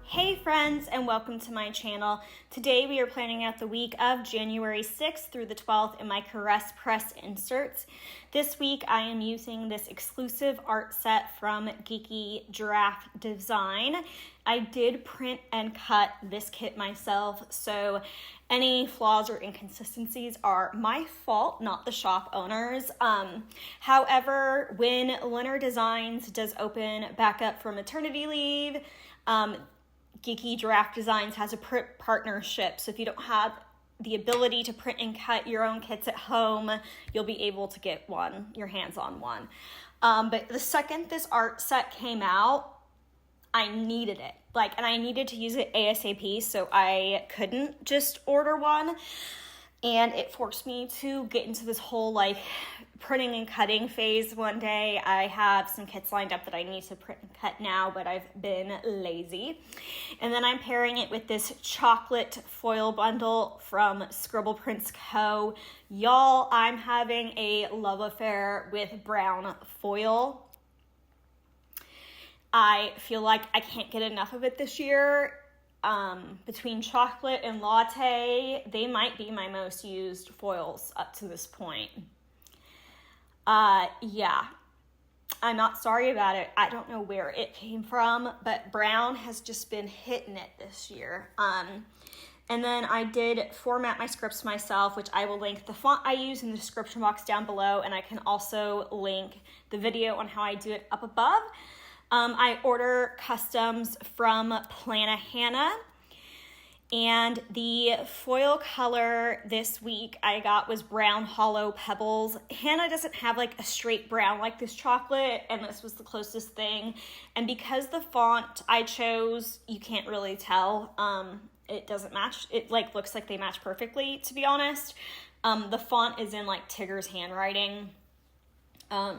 Hey friends, and welcome to my channel. Today we are planning out the week of January 6th through the 12th in my Caress Press inserts. This week I am using this exclusive art set from Geeky Giraffe Design. I did print and cut this kit myself, so any flaws or inconsistencies are my fault, not the shop owners. However, when Leonard Designs does open back up for maternity leave, Geeky Giraffe Designs has a print partnership, so if you don't have the ability to print and cut your own kits at home, you'll be able to get your hands on one. But the second this art set came out, I needed it. And I needed to use it ASAP, so I couldn't just order one. And it forced me to get into this whole printing and cutting phase one day. I have some kits lined up that I need to print and cut now, but I've been lazy. And then I'm pairing it with this chocolate foil bundle from Scribble Prints Co. Y'all, I'm having a love affair with brown foil. I feel like I can't get enough of it this year. Between chocolate and latte, they might be my most used foils up to this point. Yeah, I'm not sorry about it. I don't know where it came from, but brown has just been hitting it this year. And then I did format my scripts myself, which I will link the font I use in the description box down below, and I can also link the video on how I do it up above. I order customs from Plannahannah, and the foil color this week I got was Brown Hollow Pebbles. Hannah doesn't have a straight brown like this chocolate, and this was the closest thing. And because the font I chose, you can't really tell. It doesn't match. It looks like they match perfectly, to be honest. The font is in Tigger's handwriting.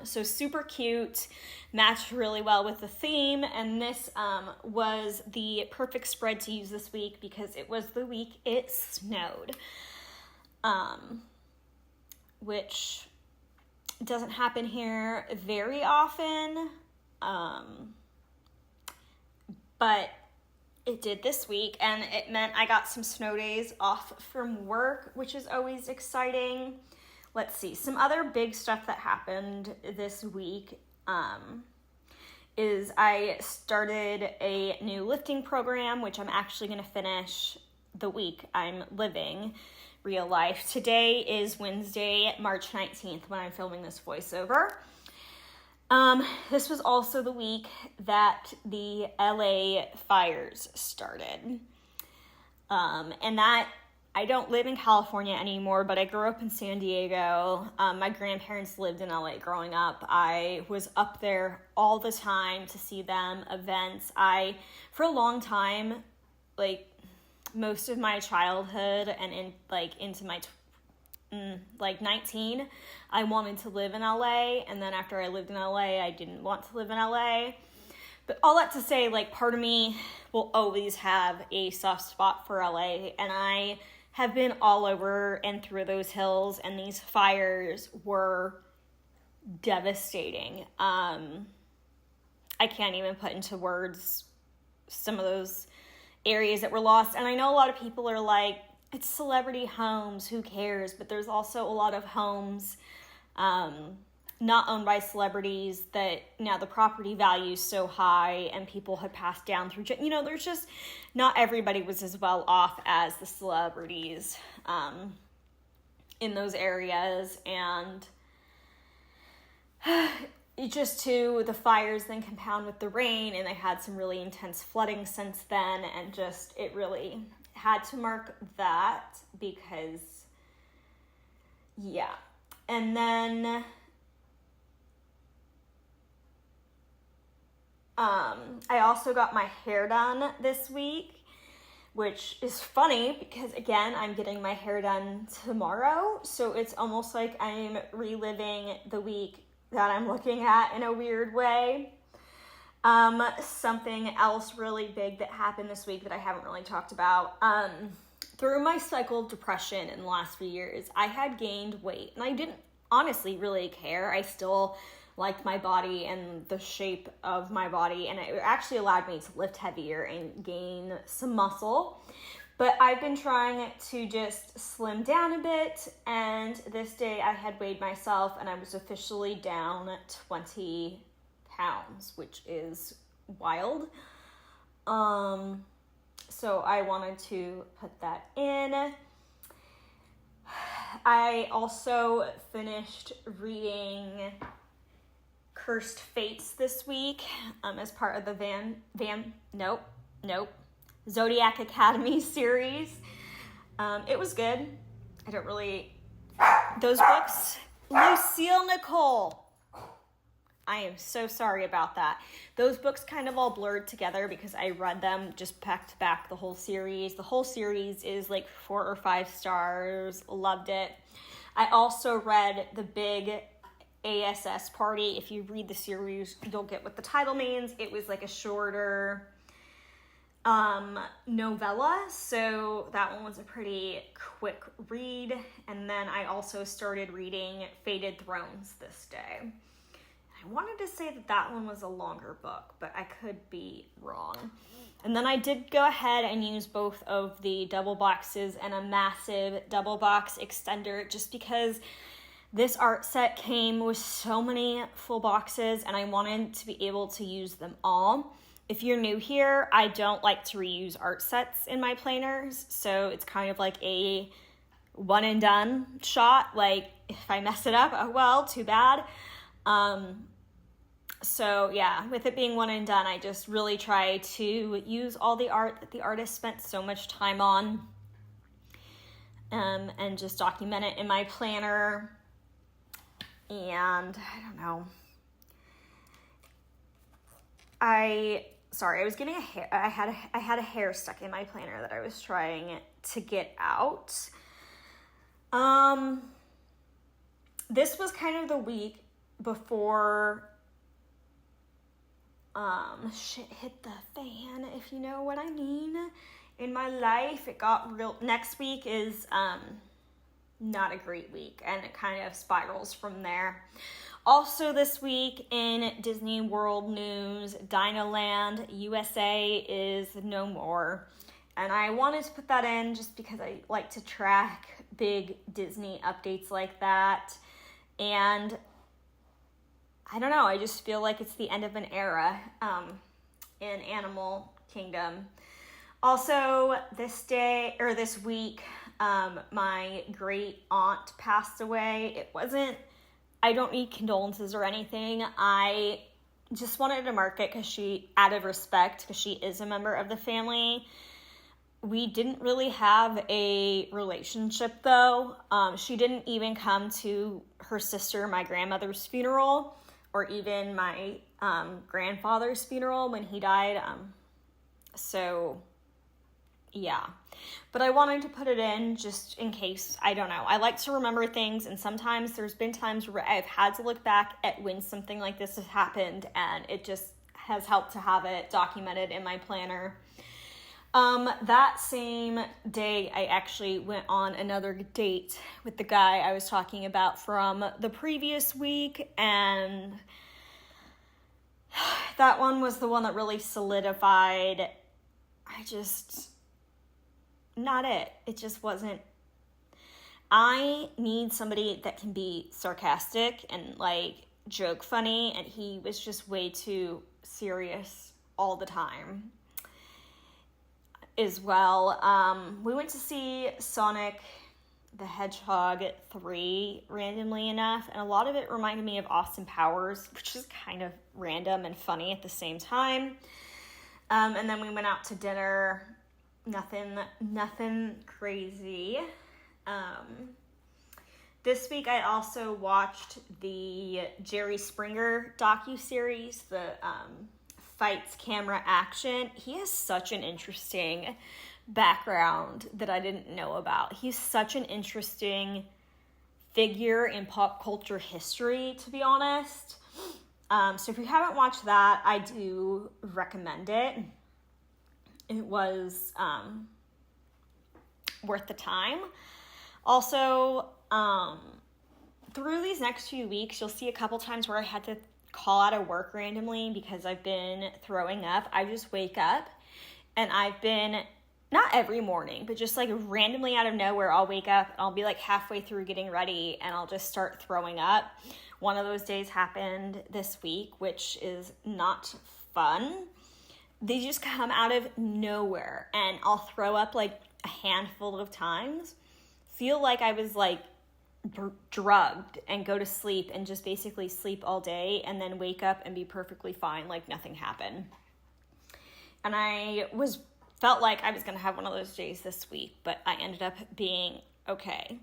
So super cute, matched really well with the theme, and this was the perfect spread to use this week because it was the week it snowed, which doesn't happen here very often, but it did this week, and it meant I got some snow days off from work, which is always exciting. Let's see, some other big stuff that happened this week is I started a new lifting program, which I'm actually going to finish the week I'm living real life. Today is Wednesday, March 19th, when I'm filming this voiceover. This was also the week that the LA fires started. And that I don't live in California anymore, but I grew up in San Diego. My grandparents lived in LA growing up. I was up there all the time to see them, events. For a long time, most of my childhood and into my 19, I wanted to live in LA. And then after I lived in LA, I didn't want to live in LA. But all that to say, part of me will always have a soft spot for LA, and I have been all over and through those hills, and these fires were devastating. I can't even put into words some of those areas that were lost. And I know a lot of people are like, it's celebrity homes, who cares? But there's also a lot of homes not owned by celebrities that now the property value is so high and people had passed down through, there's just not everybody was as well off as the celebrities in those areas. And the fires then compound with the rain, and they had some really intense flooding since then, and just it really had to mark that because yeah. And then I also got my hair done this week, which is funny because, again, I'm getting my hair done tomorrow. So it's almost like I'm reliving the week that I'm looking at in a weird way. Something else really big that happened this week that I haven't really talked about. Through my cycle of depression in the last few years, I had gained weight, and I didn't honestly really care. I still liked my body and the shape of my body, and it actually allowed me to lift heavier and gain some muscle. But I've been trying to just slim down a bit, and this day I had weighed myself and I was officially down 20 pounds, which is wild. So I wanted to put that in. I also finished reading Cursed Fates this week as part of the Zodiac Academy series. It was good. Those books, Lucille Nicole. I am so sorry about that. Those books kind of all blurred together because I read them just back to back, the whole series. The whole series is like 4 or 5 stars. Loved it. I also read The Big ASS Party. If you read the series, you'll get what the title means. It was like a shorter novella, so that one was a pretty quick read. And then I also started reading Fated Thrones this day. I wanted to say that one was a longer book, but I could be wrong. And then I did go ahead and use both of the double boxes and a massive double box extender just because this art set came with so many full boxes and I wanted to be able to use them all. If you're new here, I don't like to reuse art sets in my planners, so it's kind of like a one and done shot. Like, if I mess it up, oh well, too bad. So yeah, with it being one and done, I just really try to use all the art that the artist spent so much time on, and just document it in my planner. And I don't know. I was getting I had a hair stuck in my planner that I was trying to get out. This was kind of the week before shit hit the fan, if you know what I mean, in my life. It got real. Next week is not a great week, and it kind of spirals from there. Also this week in Disney World news, Dinoland USA is no more. And I wanted to put that in just because I like to track big Disney updates like that. And I don't know, I just feel like it's the end of an era in Animal Kingdom. Also, this week, my great aunt passed away. I don't need condolences or anything. I just wanted to mark it out of respect, because she is a member of the family. We didn't really have a relationship, though. She didn't even come to her sister, my grandmother's funeral, or even my grandfather's funeral when he died. So, yeah. But I wanted to put it in just in case. I don't know. I like to remember things, and sometimes there's been times where I've had to look back at when something like this has happened, and it just has helped to have it documented in my planner. That same day, I actually went on another date with the guy I was talking about from the previous week, and that one was the one that really solidified. Not it. It just wasn't. I need somebody that can be sarcastic and like joke funny, and he was just way too serious all the time as well. We went to see Sonic the Hedgehog 3 randomly enough, and a lot of it reminded me of Austin Powers, which is kind of random and funny at the same time. And then we went out to dinner. Nothing crazy. This week I also watched the Jerry Springer docuseries, the Fights Camera Action. He has such an interesting background that I didn't know about. He's such an interesting figure in pop culture history, to be honest. So if you haven't watched that, I do recommend it. It was worth the time. Also, through these next few weeks, you'll see a couple times where I had to call out of work randomly because I've been throwing up. I just wake up and I've been, not every morning, but just like randomly out of nowhere, I'll wake up and I'll be like halfway through getting ready and I'll just start throwing up. One of those days happened this week, which is not fun. They just come out of nowhere and I'll throw up like a handful of times. Feel like I was like drugged and go to sleep and just basically sleep all day and then wake up and be perfectly fine like nothing happened. And I felt like I was going to have one of those days this week, but I ended up being okay.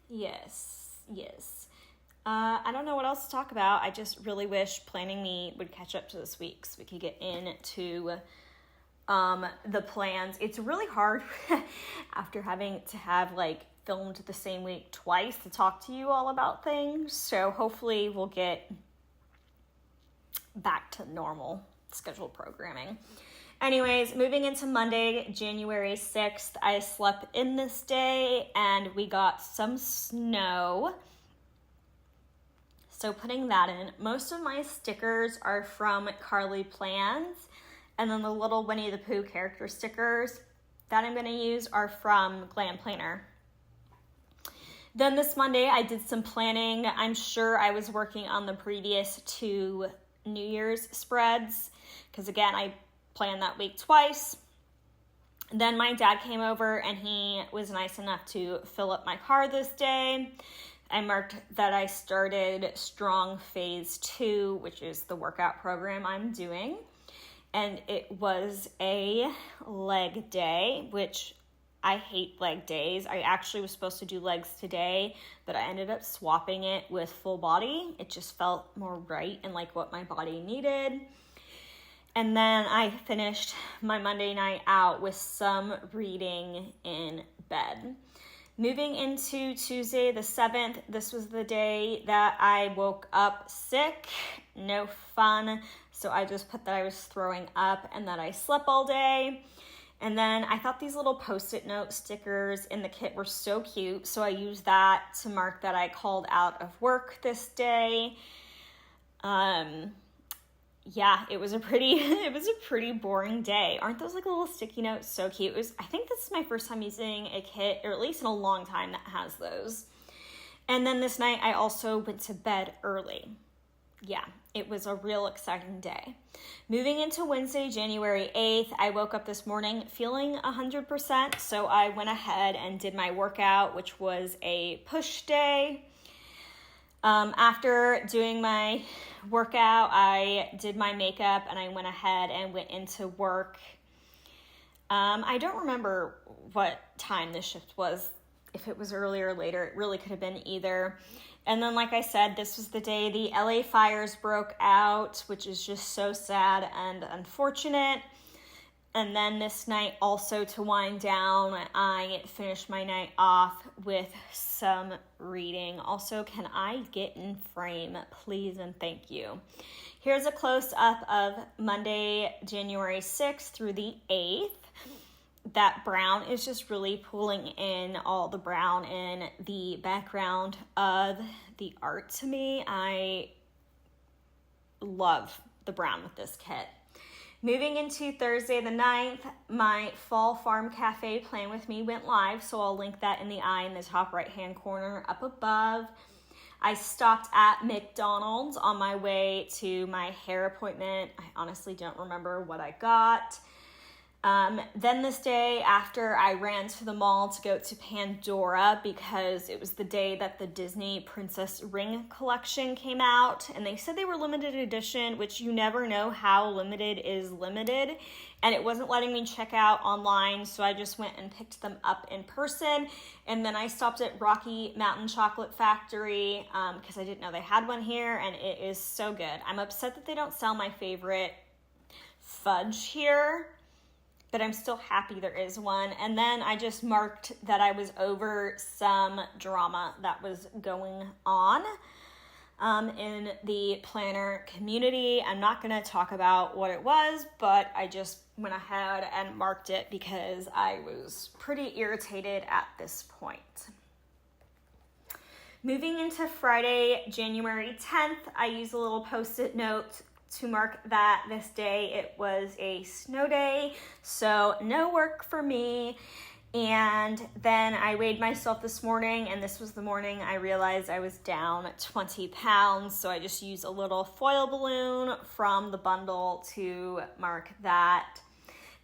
Yes. I don't know what else to talk about. I just really wish Planning Me would catch up to this week so we could get into the plans. It's really hard after having to have like filmed the same week twice to talk to you all about things. So hopefully we'll get back to normal scheduled programming. Anyways, moving into Monday, January 6th, I slept in this day and we got some snow. So putting that in, most of my stickers are from RoseyPlans, and then the little Winnie the Pooh character stickers that I'm going to use are from Glam Planner. Then this Monday, I did some planning. I'm sure I was working on the previous 2 New Year's spreads, because again, I planned that week twice. Then my dad came over and he was nice enough to fill up my car this day. I marked that I started Strong Phase 2, which is the workout program I'm doing. And it was a leg day, which I hate leg days. I actually was supposed to do legs today, but I ended up swapping it with full body. It just felt more right and like what my body needed. And then I finished my Monday night out with some reading in bed. Moving into Tuesday the 7th, this was the day that I woke up sick. No fun. So I just put that I was throwing up and that I slept all day. And then I thought these little Post-it note stickers in the kit were so cute. So I used that to mark that I called out of work this day. Yeah, it was a pretty boring day. Aren't those like little sticky notes so cute? I think this is my first time using a kit, or at least in a long time, that has those. And then this night I also went to bed early. Yeah, it was a real exciting day. Moving into Wednesday, January 8th, I woke up this morning feeling 100%. So I went ahead and did my workout, which was a push day. After doing my workout, I did my makeup and I went ahead and went into work. I don't remember what time the shift was, if it was earlier or later. It really could have been either. And then, like I said, this was the day the LA fires broke out, which is just so sad and unfortunate. And then this night, also to wind down, I finished my night off with some reading. Also, can I get in frame, please and thank you. Here's a close-up of Monday, January 6th through the 8th. That brown is just really pulling in all the brown in the background of the art to me. I love the brown with this kit. Moving into Thursday the 9th, my Fall Farm Cafe Plan With Me went live, so I'll link that in the eye in the top right-hand corner up above. I stopped at McDonald's on my way to my hair appointment. I honestly don't remember what I got. Then this day, after I ran to the mall to go to Pandora because it was the day that the Disney Princess Ring collection came out, and they said they were limited edition, which you never know how limited is limited, and it wasn't letting me check out online, so I just went and picked them up in person. And then I stopped at Rocky Mountain Chocolate Factory because I didn't know they had one here, and it is so good. I'm upset that they don't sell my favorite fudge here, but I'm still happy there is one. And then I just marked that I was over some drama that was going on in the planner community. I'm not going to talk about what it was, but I just went ahead and marked it because I was pretty irritated at this point. Moving into Friday, January 10th, I used a little post-it note to mark that this day it was a snow day, so no work for me. And then I weighed myself this morning, and this was the morning I realized I was down 20 pounds, so I just used a little foil balloon from the bundle to mark that.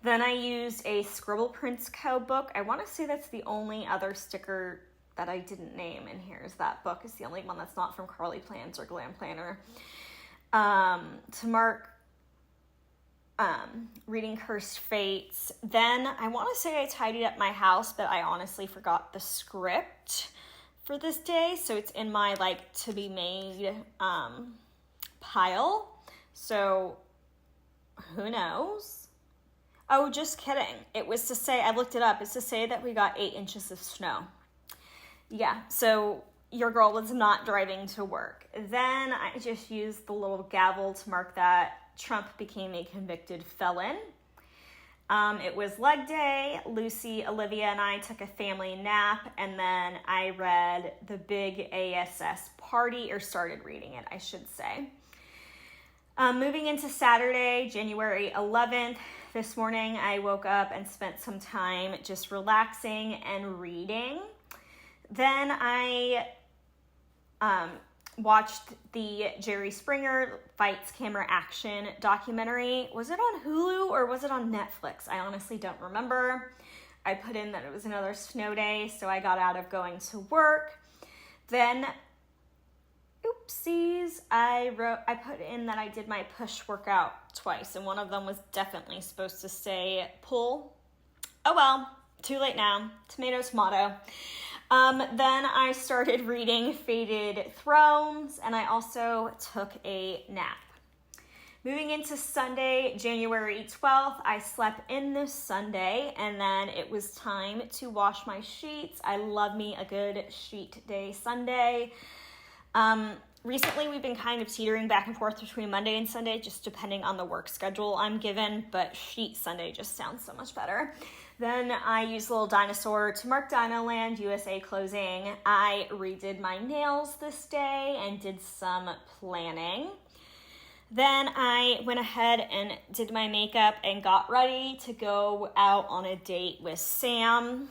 Then I used a Scribble Prints Co. book. I want to say that's the only other sticker that I didn't name, and here's that book. It's the only one that's not from RoseyPlans or Glam Planner. To mark reading Cursed Fates. Then I want to say I tidied up my house, but I honestly forgot the script for this day, so it's in my like to be made pile. So who knows? Oh, just kidding. It was to say, I looked it up. It's to say that we got 8 inches of snow. Yeah, so your girl was not driving to work. Then I just used the little gavel to mark that Trump became a convicted felon. It was leg day. Lucy, Olivia, and I took a family nap, and then I read The Big ASS Party, or started reading it, I should say. Moving into Saturday, January 11th, this morning I woke up and spent some time just relaxing and reading. Then I watched the Jerry Springer Fights Camera Action documentary. Was it on Hulu or was it on Netflix? I honestly don't remember. I put in that it was another snow day, so I got out of going to work. Then, oopsies, I put in that I did my push workout twice, and one of them was definitely supposed to say pull. Oh well, too late now. Tomato, tomato. Then I started reading Faded Thrones, and I also took a nap. Moving into Sunday, January 12th, I slept in this Sunday, and then it was time to wash my sheets. I love me a good sheet day Sunday. Recently, we've been kind of teetering back and forth between Monday and Sunday, just depending on the work schedule I'm given, but Sheet Sunday just sounds so much better. Then I used a little dinosaur to mark Dinoland USA closing. I redid my nails this day and did some planning. Then I went ahead and did my makeup and got ready to go out on a date with Sam.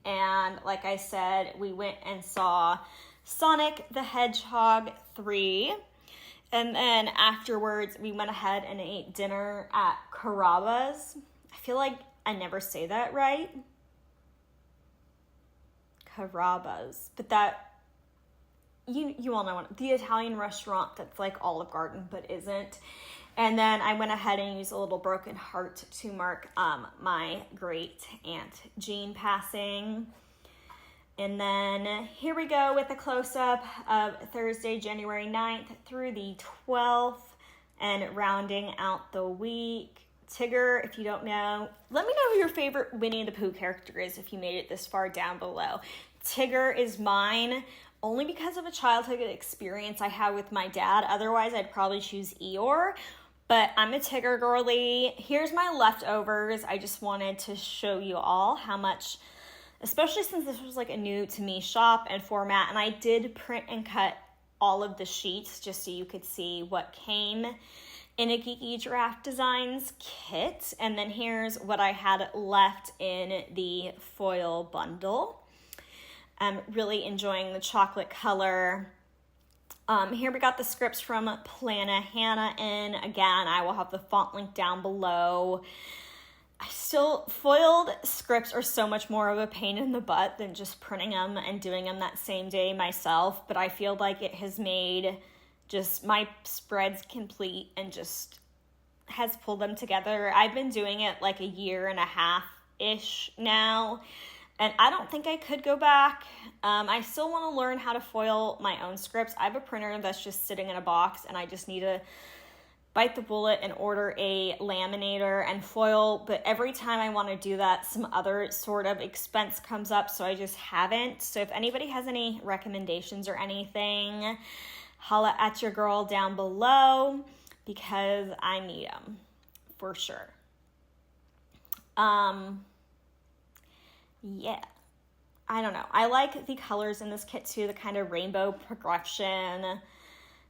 And like I said, we went and saw Sonic the Hedgehog 3. And then afterwards, we went ahead and ate dinner at Carrabba's. I feel like I never say that right. Carrabba's. But that, you all know what, the Italian restaurant that's like Olive Garden but isn't. And then I went ahead and used a little broken heart to mark my great Aunt Jean passing. And then here we go with a close-up of Thursday, January 9th through the 12th, and rounding out the week. Tigger, if you don't know, let me know who your favorite Winnie the Pooh character is if you made it this far down below. Tigger is mine, only because of a childhood experience I had with my dad. Otherwise, I'd probably choose Eeyore, but I'm a Tigger girly. Here's my leftovers. I just wanted to show you all how much, especially since this was like a new to me shop and format, and I did print and cut all of the sheets just so you could see what came in a Geeky Giraffe Designs kit. And then here's what I had left in the foil bundle. I'm really enjoying the chocolate color. Here we got the scripts from Plana Hannah in. Again, I will have the font link down below. Foiled scripts are so much more of a pain in the butt than just printing them and doing them that same day myself, but I feel like it has made just my spreads complete and just has pulled them together. I've been doing it like a year and a half-ish now, and I don't think I could go back. I still want to learn how to foil my own scripts. I have a printer that's just sitting in a box, and I just need to bite the bullet and order a laminator and foil, but every time I want to do that, some other sort of expense comes up, so I just haven't. So if anybody has any recommendations or anything, holla at your girl down below, because I need them for sure. Yeah, I don't know. I like the colors in this kit too, the kind of rainbow progression.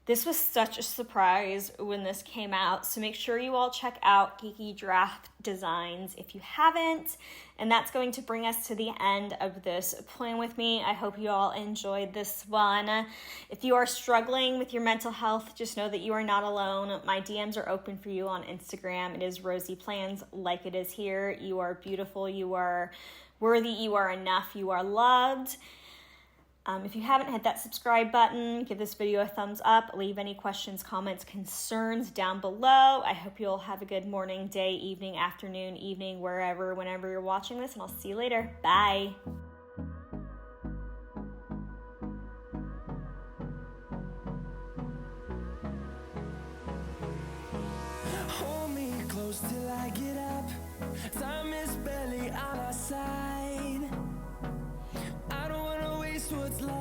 This was such a surprise when this came out, so make sure you all check out Geeky Draft Designs if you haven't. And that's going to bring us to the end of this plan with me. I hope you all enjoyed this one. If you are struggling with your mental health, just know that you are not alone. My DMs are open for you on Instagram. It is RoseyPlans, like it is here. You are beautiful, you are worthy, you are enough, you are loved. If you haven't hit that subscribe button, give this video a thumbs up, leave any questions, comments, concerns down below. I hope you'll have a good morning, day, evening, afternoon, evening, wherever, whenever you're watching this, and I'll see you later. Bye. Hold me close till I get up. Time is barely on our side. I don't wanna waste what's left.